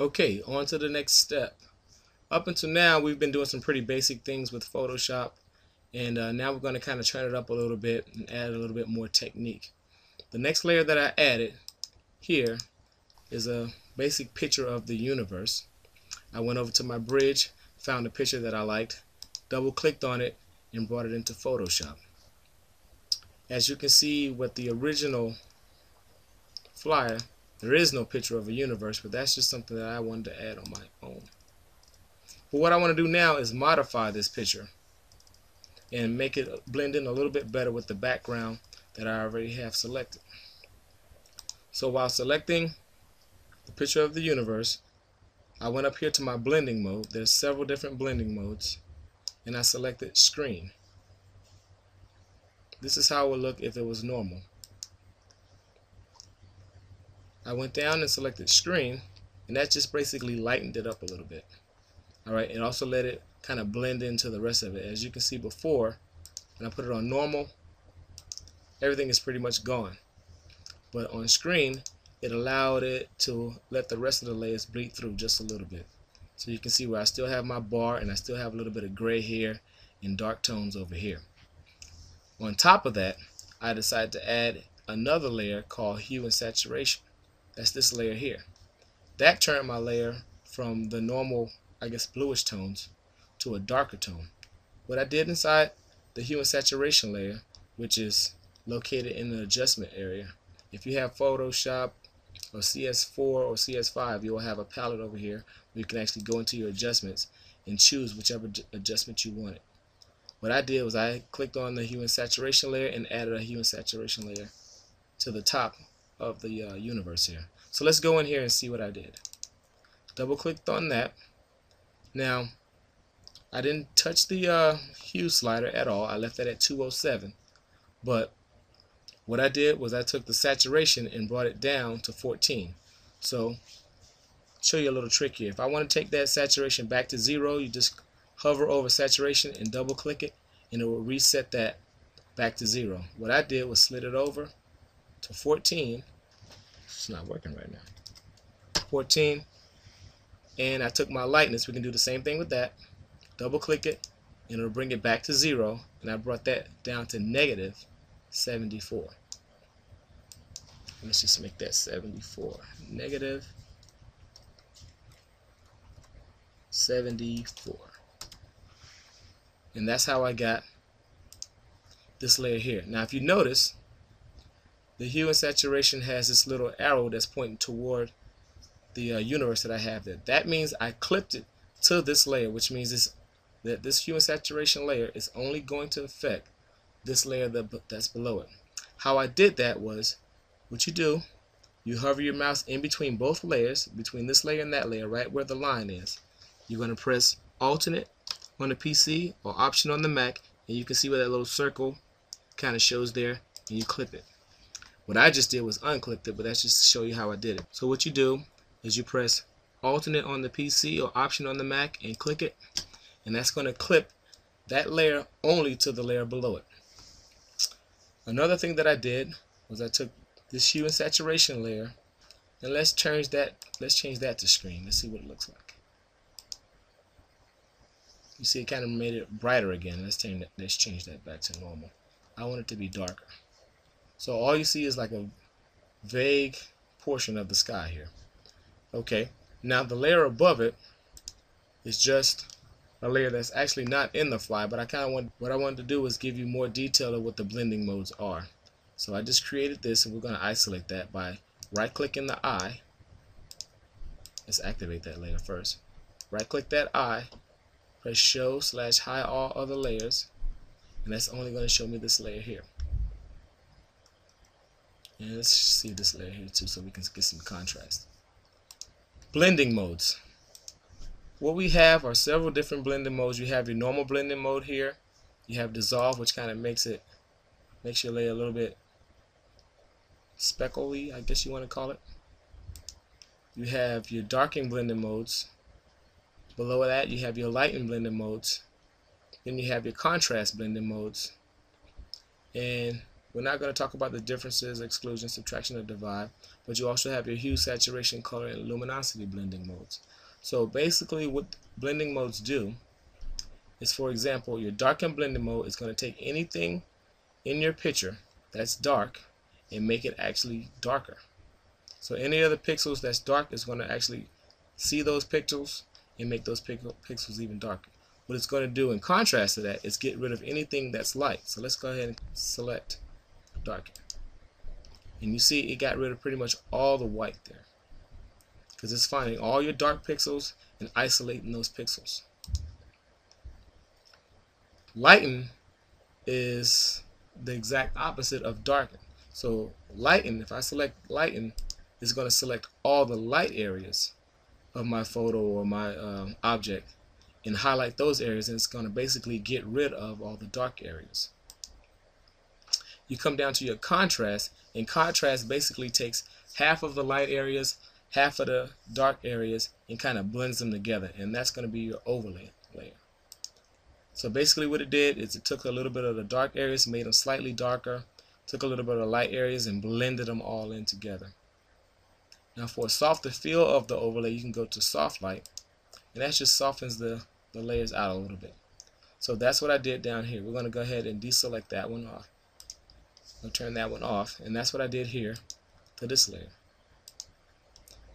Okay, on to the next step. Up until now, we've been doing some pretty basic things with Photoshop, and now we're going to kind of turn it up a little bit and add a little bit more technique. The next layer that I added here is a basic picture of the universe. I went over to my bridge, found a picture that I liked, double-clicked on it, and brought it into Photoshop. As you can see with the original flyer, there is no picture of a universe, but that's just something that I wanted to add on my own. But what I want to do now is modify this picture and make it blend in a little bit better with the background that I already have selected. So while selecting the picture of the universe, I went up here to my blending mode. There's several different blending modes, and I selected screen. This is how it would look if it was normal. I went down and selected screen, and that just basically lightened it up a little bit. Alright, and also let it kind of blend into the rest of it. As you can see before, when I put it on normal, everything is pretty much gone. But on screen, it allowed it to let the rest of the layers bleed through just a little bit. So you can see where I still have my bar, and I still have a little bit of gray here and dark tones over here. On top of that, I decided to add another layer called hue and saturation. That's this layer here. That turned my layer from the normal, I guess, bluish tones to a darker tone. What I did inside the hue and saturation layer, which is located in the adjustment area. If you have Photoshop or CS4 or CS5, you'll have a palette over here where you can actually go into your adjustments and choose whichever adjustment you wanted. What I did was I clicked on the hue and saturation layer and added a hue and saturation layer to the top of the universe here. So let's go in here and see what I did. Double clicked on that. Now I didn't touch the hue slider at all. I left that at 207. But what I did was I took the saturation and brought it down to 14. So show you a little trick here. If I want to take that saturation back to 0, you just hover over saturation and double click it, and it will reset that back to 0. What I did was slid it over to 14. It's not working right now. 14, and I took my lightness. We can do the same thing with that. Double click it, and it'll bring it back to 0, and I brought that down to negative 74. Let's just make that 74. Negative 74. And that's how I got this layer here. Now if you notice, the hue and saturation has this little arrow that's pointing toward the universe that I have there. That means I clipped it to this layer, which means that this hue and saturation layer is only going to affect this layer that's below it. How I did that was, what you do, you hover your mouse in between both layers, between this layer and that layer, right where the line is. You're going to press alternate on the PC or option on the Mac, and you can see where that little circle kind of shows there, and you clip it. What I just did was unclipped it, but that's just to show you how I did it. So what you do is you press alternate on the PC or option on the Mac and click it, and that's going to clip that layer only to the layer below it. Another thing that I did was I took this hue and saturation layer, and let's change that to screen. Let's see what it looks like. You see it kind of made it brighter again. Let's change that back to normal. I want it to be darker. So all you see is like a vague portion of the sky here. Okay, now the layer above it is just a layer that's actually not in the fly, but what I wanted to do was give you more detail of what the blending modes are. So I just created this, and we're going to isolate that by right clicking the eye. Let's activate that layer first. Right click that eye, press show / hide all other layers, and that's only going to show me this layer here. And let's see this layer here too, so we can get some contrast. Blending modes. What we have are several different blending modes. You have your normal blending mode here. You have dissolve, which kind of makes your layer a little bit speckly, I guess you want to call it. You have your darkening blending modes. Below that, you have your lighten blending modes. Then you have your contrast blending modes. And we're not going to talk about the differences, exclusion, subtraction, or divide, but you also have your hue, saturation, color, and luminosity blending modes. So basically what blending modes do is, for example, your darken blending mode is going to take anything in your picture that's dark and make it actually darker. So any other pixels that's dark is going to actually see those pixels and make those pixels even darker. What it's going to do in contrast to that is get rid of anything that's light. So let's go ahead and select darken. And you see it got rid of pretty much all the white there, because it's finding all your dark pixels and isolating those pixels. Lighten is the exact opposite of darken. So lighten, if I select lighten, it's going to select all the light areas of my photo or my object and highlight those areas, and it's going to basically get rid of all the dark areas. You come down to your contrast, and contrast basically takes half of the light areas, half of the dark areas, and kind of blends them together, and that's going to be your overlay layer. So basically what it did is it took a little bit of the dark areas, made them slightly darker, took a little bit of the light areas and blended them all in together. Now for a softer feel of the overlay, you can go to soft light, and that just softens the layers out a little bit. So that's what I did down here. We're going to go ahead and deselect that one off. I'll turn that one off, and that's what I did here to this layer.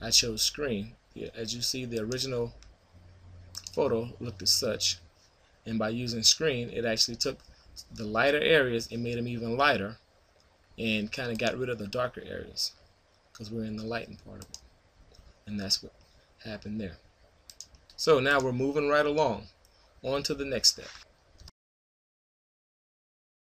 I chose screen. As you see, the original photo looked as such, and by using screen, it actually took the lighter areas and made them even lighter and kind of got rid of the darker areas, because we're in the lighten part of it. And that's what happened there. So now we're moving right along on to the next step.